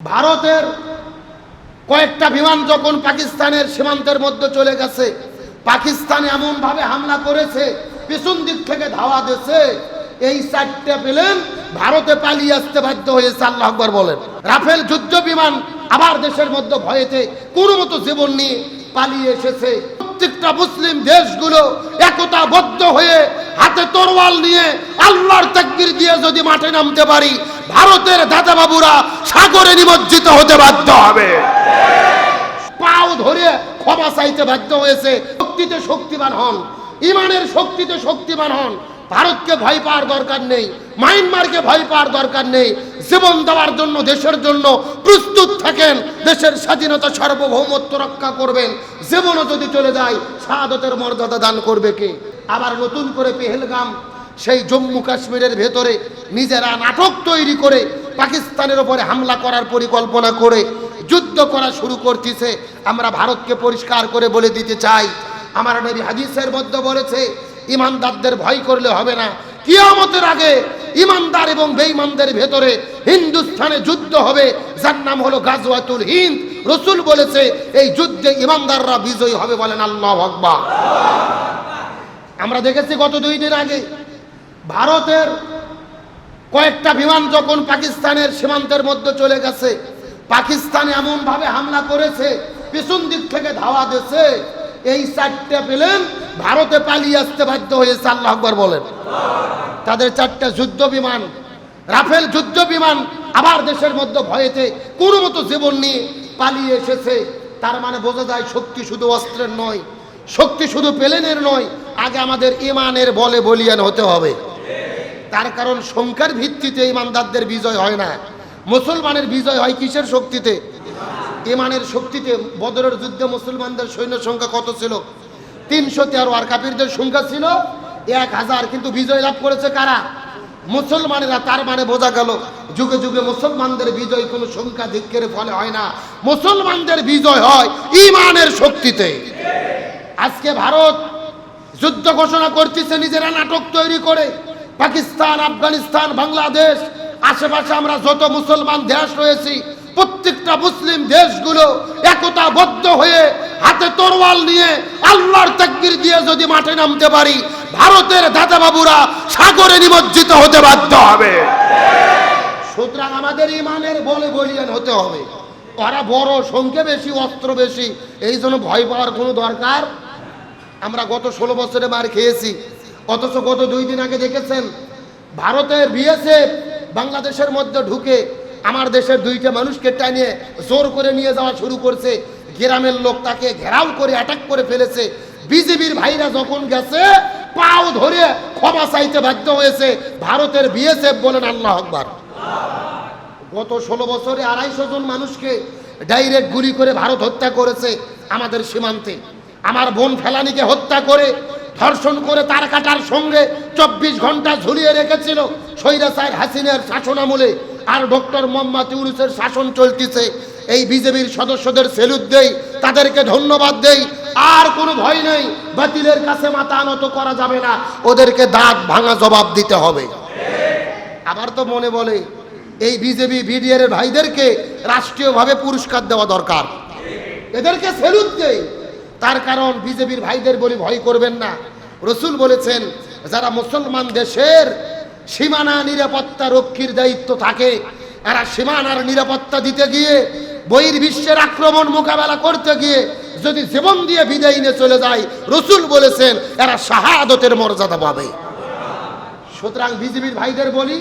ভারতের কয়েকটা বিমান যখন পাকিস্তানের সীমান্তের মধ্যে চলে গেছে, পাকিস্তান এমন ভাবে হামলা করেছে, পিছন দিক থেকে ধাওয়া দিয়েছে, এই চারটা প্লেন ভারতে পালিয়ে আসতে বাধ্য হয়েছে। আল্লাহু আকবার বলেন। রাফেল যুদ্ধ বিমান আবার দেশের মধ্যে ভয়েতে কোনো মতো জীবন নিয়ে পালিয়ে এসেছে। প্রত্যেকটা মুসলিম দেশগুলো একতাবদ্ধ হয়ে হাতে তরোয়াল নিয়ে আল্লাহর তাকবীর দিয়ে যদি মাঠে নামতে পারি, ভারতের দাদা বাবুরা সাগরে নিমজ্জিত হতে বাধ্য হবে। পাও ধরে ক্ষমা চাইতে বাধ্য হয়েছে। শক্তিতে শক্তিমান হন, ইমানের শক্তিতে শক্তিমান হন। ভারতকে ভয় পাওয়ার দরকার নেই, মায়ানমারকে ভয় পাওয়ার দরকার নেই। জীবন দেওয়ার জন্য, দেশের জন্য প্রস্তুত থাকেন। দেশের স্বাধীনতা সার্বভৌমত্ব রক্ষা করবেন। জীবনও যদি চলে যায়, শাহাদাতের মর্যাদা দান করবে কে? আবার নতুন করে পেহেলগাম, সেই জম্মু কাশ্মীরের ভেতরে নিজেরা নাটক তৈরি করে পাকিস্তানের উপরে হামলা করার পরিকল্পনা করে যুদ্ধ করা শুরু করতেছে। আমরা ভারতকে পরিষ্কার করে বলে দিতে চাই, আমার নবী হাদিসের মধ্যে বলেছে, ইমানদারদের ভয় করলে হবে না। কিয়ামতের আগে ইমানদার এবং বেঈমানদের ভেতরে হিন্দুস্তানে যুদ্ধ হবে, যার নাম হলো গাজওয়াতুল হিন্দ। রাসূল বলেছে, এই যুদ্ধে ইমানদাররা বিজয়ী হবে। বলেন আল্লাহু আকবার। আমরা দেখেছি গত 2 দিন আগে ভারতের কয়েকটা বিমান যখন পাকিস্তানের সীমান্তের মধ্যে চলে গেছে, পাকিস্তান এমন ভাবে হামলা করেছে, পিছন দিক থেকে ধাওয়া দিয়েছে, এই চারটা প্লেন ভারতে পালিয়ে আসতে বাধ্য হয়েছে। আল্লাহু আকবার বলেন। তাদের 4টা যুদ্ধ বিমান, রাফেল যুদ্ধ বিমান আবার দেশের মধ্যে ভয়েতে কোনো মতো জীবন নিয়ে পালিয়ে এসেছে। তার মানে বোঝা যায়, শক্তি শুধু অস্ত্রের নয়, শক্তি শুধু প্লেনের নয়, আগে আমাদের ইমানের বলে বলিয়ান হতে হবে। তার কারণ সংখ্যার ভিত্তিতে ইমানদারদের বিজয় হয় না, মুসলমানের বিজয় হয় কিসের শক্তিতে? ইমানের শক্তিতে। বদরের যুদ্ধে মুসলমানদের সৈন্য সংখ্যা কত ছিল? 313। আর কাফিরদের সংখ্যা ছিল 1000। কিন্তু বিজয় লাভ করেছে কারা? মুসলমানেরা। তার মানে বোঝা গেল, যুগে যুগে মুসলমানদের বিজয় কোনো সংখ্যাধিক্যের ফলে হয় না, মুসলমানদের বিজয় হয় ইমানের শক্তিতে। আজকে ভারত যুদ্ধ ঘোষণা করতেছে নিজেরা নাটক তৈরি করে। পাকিস্তান, আফগানিস্তান, বাংলাদেশ, আশেপাশে আমরা যত মুসলমান দেশ রয়েছি, প্রত্যেকটা মুসলিম দেশগুলো একতাবদ্ধ হয়ে হাতে তরোয়াল নিয়ে আল্লাহর তাকবীর দিয়ে যদি মাঠে নামতে পারি, ভারতের দাদা বাবুরা সাগরে নিমজ্জিত হতে বাধ্য হবে। সুতরাং আমাদের ইমানের বলে বলিয়ান হতে হবে। ওরা বড়, সংখ্যা বেশি, অস্ত্র বেশি, এই জন্য ভয় পাওয়ার কোনো দরকার। আমরা গত 16 বছরে মার খেয়েছি, অথচ গত 2 দিন আগে দেখেছেন ভারতের বিএসএফ বাংলাদেশের মধ্যে ঢুকে আমার দেশের 2টা মানুষকে টানিয়ে জোর করে নিয়ে যাওয়া শুরু করছে। গ্রামের লোক তাকে ঘেরাও করে অ্যাটাক করে ফেলেছে। বিজেপির ভাইরা যখন গেছে, পাও ধরে ক্ষমা চাইতে বাধ্য হয়েছে ভারতের বিএসএফ। বলেন আল্লাহু আকবার। গত 16 বছরে 250 জন মানুষকে ডাইরেক্ট গুলি করে ভারত হত্যা করেছে আমাদের সীমান্তে। আমার বোন ফেলানিকে হত্যা করে, ধর্ষণ করে তার কাটার সঙ্গে 24 ঘন্টা ঝুলিয়ে রেখেছিল স্বৈরাচার হাসিনার শাসনামলে। আর ডক্টর মোহাম্মদ ইউনূসের শাসন চলতেছে। এই বিজেপির সদস্যদের সেলুট দেই, তাদেরকে ধন্যবাদ দেই। আর কোনো ভয় নেই, বাতিলের কাছে মাথা নত করা যাবে না, ওদেরকে দাঁত ভাঙা জবাব দিতে হবে। আবার তো মনে বলে, এই বিজেপি বিডিআর এর ভাইদেরকে রাষ্ট্রীয়ভাবে পুরস্কার দেওয়া দরকার, এদেরকে সেলুট দেই। তার কারণ বিজেপির ভাইদের বলি ভয় করবেন না। রাসূল বলেছেন, যারা মুসলমান দেশের সীমানা নিরাপত্তা রক্ষীর দায়িত্ব থাকে, এরা সীমানার নিরাপত্তা দিতে গিয়ে, বহির্বিশ্বের আক্রমণ মোকাবেলা করতে গিয়ে যদি জীবন দিয়ে বিদায় নিয়ে চলে যায়, রাসূল বলেছেন এরা শাহাদাতের মর্যাদা পাবে। সুতরাং বিজেপির ভাইদের বলি,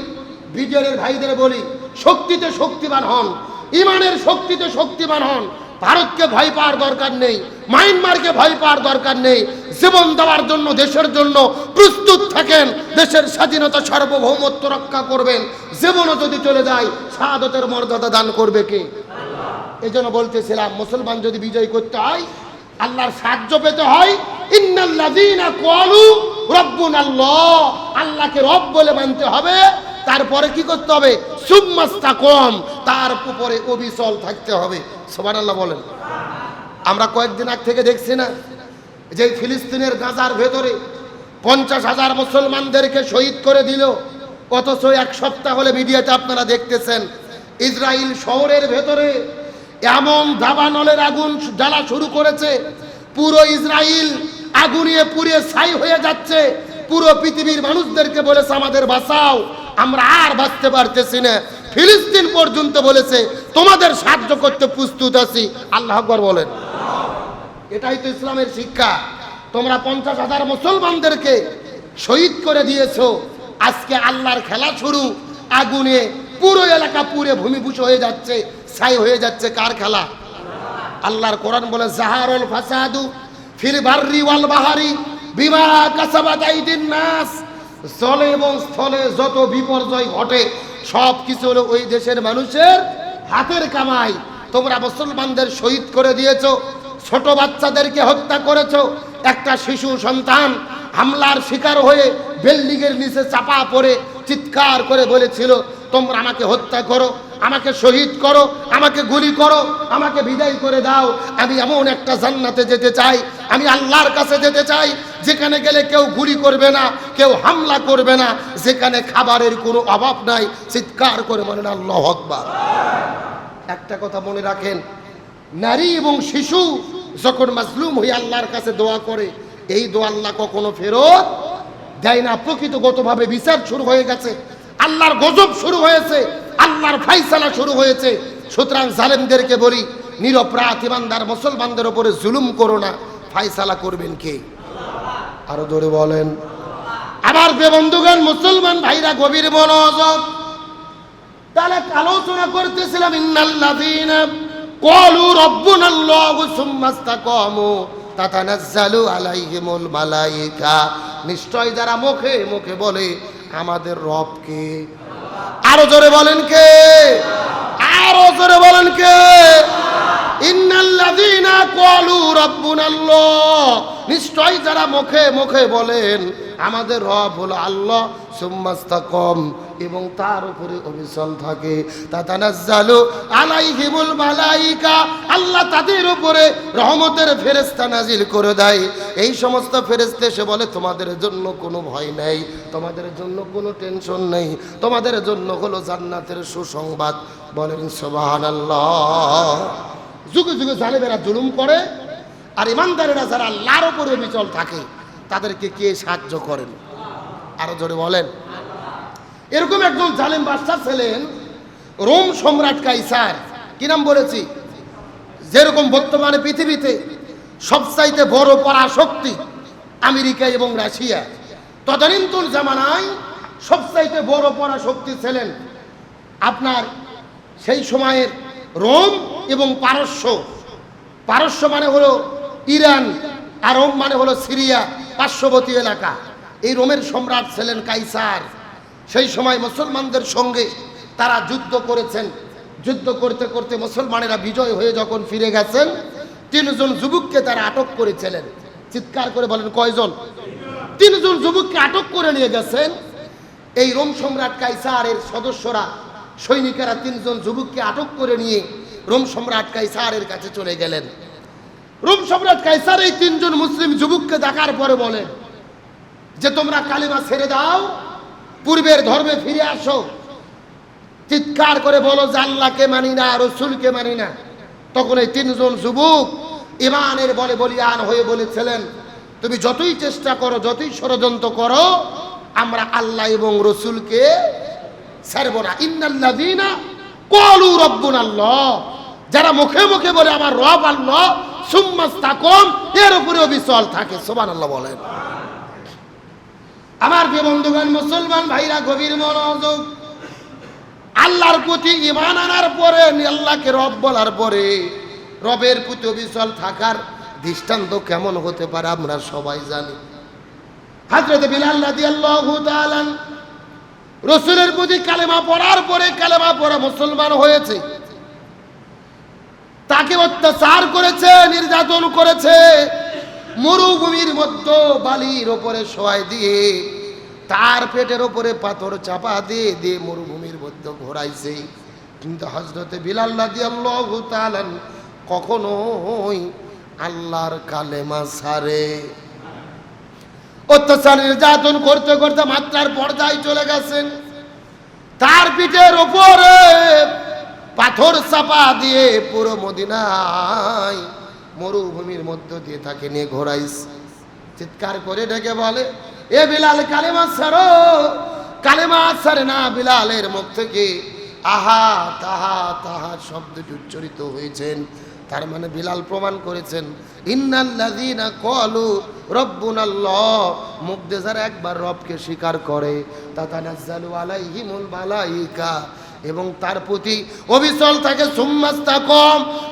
বিডিআর ভাইদের বলি, শক্তিতে শক্তিমান হন, ইমানের শক্তিতে শক্তিমান হন। ভারতকে ভয় পাওয়ার দরকার নেই, মায়ানমারকে ভয় পাওয়ার দরকার নেই। জীবন দেওয়ার জন্য, দেশের জন্য প্রস্তুত থাকেন। দেশের স্বাধীনতা সার্বভৌমত্ব রক্ষা করবেন। জীবনও যদি চলে যায়, শাহাদাতের মর্যাদা দান করবে কে? এই জন্য বলতেছিলাম, মুসলমান যদি বিজয় করতে হয়, আল্লাহর সাহায্য পেতে হয়, ইন্নাল্লাযীনা ক্বালু রাব্বুনাল্লাহ, আল্লাহকে রব বলে মানতে হবে। তারপরে কি করতে হবে? সুম্মাস্তাকাম, তার উপরে অবিচল থাকতে হবে। সুবহানাল্লাহ বলেন। আমরা কয়েকদিন আগ থেকে দেখছি না, যে ফিলিস্তিনের গাজার ভেতরে 50,000 মুসলমানদেরকে শহীদ করে দিল, অথচ 1 সপ্তাহ হলে মিডিয়াতে আপনারা দেখতেছেন ইসরায়েল শহরের ভেতরে এমন দাবানলের আগুন জ্বালা শুরু করেছে, পুরো ইসরায়েল আগুনিয়ে পুড়িয়ে ছাই হয়ে যাচ্ছে। পুরো পৃথিবীর মানুষদেরকে বলেছে আমাদের বাঁচাও, আমরা আর বাঁচতে পারতেছি না। ফিলিস্তিন পর্যন্ত বলেছে তোমাদের সাহায্য করতে প্রস্তুত আছি। আল্লাহ আকবার বলেন। এটাই তো ইসলামের শিক্ষা। তোমরা 50,000 মুসলমানদেরকে শহীদ করে দিয়েছো, আজকে আল্লাহর খেলা শুরু। আগুনে পুরো এলাকা পুড়ে ভূমিভূষ হয়ে যাচ্ছে, ছাই হয়ে যাচ্ছে। কার খেলা? আল্লাহর কোরআন বলে জাহারুল ফাসাদু ফিল বাররি ওয়াল বাহারি বিমা কাসাবাত আইদিন নাস। জলে এবং স্থলে যত বিপর্যয় ঘটে সব কিছু হলো ওই দেশের মানুষের হাতের কামাই। তোমরা মুসলমানদের শহীদ করে দিয়েছো, ছোট বাচ্চাদেরকে হত্যা করেছো। একটা শিশু সন্তান হামলার শিকার হয়ে বিল্ডিংয়ের নিচে চাপা পড়ে চিৎকার করে বলেছিল তোমরা আমাকে হত্যা করো, আমাকে শহীদ করো, আমাকে গুলি করো, আমাকে বিদায় করে দাও। আমি এমন একটা জান্নাতে যেতে চাই, আমি আল্লাহর কাছে যেতে চাই যেখানে গেলে কেউ গুলি করবে না, কেউ হামলা করবে না, যেখানে খাবারের কোনো অভাব নাই। চিৎকার করে বলেন আল্লাহু আকবার। একটা কথা মনে রাখেন, নারী এবং শিশু যখন মাজলুম হয়ে আল্লাহর কাছে দোয়া করে, এই দোয়া আল্লাহ কখনো ফেরত দেয় না। প্রকৃতগতভাবে বিচার শুরু হয়ে গেছে, আল্লাহর গজব শুরু হয়েছে, আল্লাহর ফাইসালা শুরু হয়েছে। সুতরাং জালেমদেরকে বলি, নিরপরাধ ইমানদার মুসলমানদের উপরে জুলুম করো না। ফাইসালা করবেন কে? আরো জোরে বলেন। আমার প্রিয় বন্ধুগণ, মুসলমান ভাইরা গভীর মনোযোগ। তাহলে আলোচনা করতেছিলাম ইন্নাল্লাযীনা ক্বালু রাব্বুনাল্লাহু সুম্মা ইসতাকামু তাতানাজ্জালু আলাইহিমুল মালায়েকা। নিশ্চয় যারা মুখে মুখে বলে আমাদের রব কে, আরো জোরে বলেন কে? আরো জোরে বলেন কে? ইন্নাল্লাযীনা ক্বালু রাব্বুনাল্লাহ, নিশ্চয় যারা মুখে মুখে বলেন আমাদের রব হলো আল্লাহ, সুম্মা ইসতাকাম, এবং তার উপরে অবিচল থাকে, তাতানাজ্জালু আলাইহিমুল মালায়েকা, আল্লাহ তাদের উপরে রহমতের ফেরেশতা নাজিল করে দেয়। এই সমস্ত ফেরেশতা এসে বলে তোমাদের জন্য কোনো ভয় নেই, তোমাদের জন্য কোনো টেনশন নেই, তোমাদের জন্য হলো জান্নাতের সুসংবাদ। বলেন সুবহানাল্লাহ। যুগে যুগে জালেমেরা জুলুম করে, আর ইমানদারেরা যারা আল্লাহর উপরে অবিচল থাকে তাদেরকে কে সাহায্য করেন? আরো জোরে বলেন। এরকম একজন জালেম বাদশা ছিলেন রোম সম্রাট কাইসার। কি নাম বলেছি? যেরকম বর্তমানে পৃথিবীতে সবচাইতে বড় পরাশক্তি আমেরিকা এবং রাশিয়া, তদানীন্তন জামানায় সবচাইতে বড় পরাশক্তি ছিলেন আপনার সেই সময়ের রোম এবং পারস্য। পারস্য মানে হলো ইরান, আর রোম মানে হলো সিরিয়া, পার্শ্ববর্তী এলাকা। এই রোমের সম্রাট ছিলেন কাইসার। সেই সময় মুসলমানদের সঙ্গে তারা যুদ্ধ করেছেন। যুদ্ধ করতে করতে মুসলমানেরা বিজয় হয়ে যখন ফিরে গেছেন, 3 জন যুবককে তারা আটক করেছিলেন। চিৎকার করে বলেন কয়জন? 3 জন যুবককে আটক করে নিয়ে গেছেন। এই রোম সম্রাট কাইসারের সদস্যরা, সৈনিকেরা 3 জন যুবককে আটক করে নিয়ে রোম সম্রাট কাইসারের কাছে চলে গেলেন। রোম সম্রাট কাইসার এই 3 জন মুসলিম যুবককে দেখার পরে বলেন যে তোমরা কালিমা ছেড়ে দাও, পূর্বের ধর্মে ফিরে আসো। চিৎকার করে বলো যে আল্লাহকে মানি না, রসুলকে মানি না। তখন এই 3 জন যুবক ইমানের বলে বলিয়ান হয়ে বলেছিলেন তুমি যতই চেষ্টা করো, যতই ষড়যন্ত্র করো, আমরা আল্লাহ এবং রসুলকে ছাড়ব না। ইন্নাল্লাযীনা ক্বালু রাব্বুনাল্লাহ, যারা মুখে মুখে বলে আমার রব আল্লাহ, সুম্মা ইসতাকাম, এর উপরে অবিচল থাকে। সুবহানাল্লাহ বলেন। আমার প্রিয় বন্ধুগণ, মুসলমান ভাইরা গভীর মনোযোগ। আল্লাহর প্রতি ঈমান আনার পরে, আল্লাহকে রব বলার পরে রবের প্রতি অবিচল থাকার দৃষ্টান্ত কেমন হতে পারে আমরা সবাই জানি। হযরত বিলাল রাদিয়াল্লাহু তাআলা রাসূলের প্রতি কালেমা পড়ার পরে, কালেমা পড়া মুসলমান হয়েছে, তাকে অত্যাচার করেছে, নির্যাতন করেছে, মরুভূমির মধ্যে বালির উপরে শোয়াই দিয়ে তার পেটের উপরে পাথর চাপা দিয়ে দিয়ে মরুভূমির মধ্যে ঘোরাইছে। কিন্তু হযরত বিলাল রাদিয়াল্লাহু তাআলা কখনোই আল্লাহর কালেমা ছাড়ে। অত্যাচার নির্যাতন করতে করতে মাত্রার পর্যায়ে চলে গেছেন। তার পিঠের উপরে পাথর চাপা দিয়ে পুরো মদিনায় মরুভূমির মধ্য দিয়ে তাকে নিয়ে ঘোরাইছে। চিৎকার করে ডেকে বলে, এ বিলাল কালেমা ছাড়ো। কালেমা ছাড়ে না, বিলালের মুখ থেকে আহা তাহা তাহা শব্দটি উচ্চারিত হয়েছেন। তার মানে বিলাল প্রমাণ করেছেন ইন্নাল্লাযীনা ক্বালু রাব্বুনাল্লাহ, মুখ দিয়ে যারা একবার রবকে স্বীকার করে, তাতানাজ্জালু আলাইহিমুল মালাইকা, এবং তার প্রতি অবিচল থাকে সুম্মাস্তাকাম,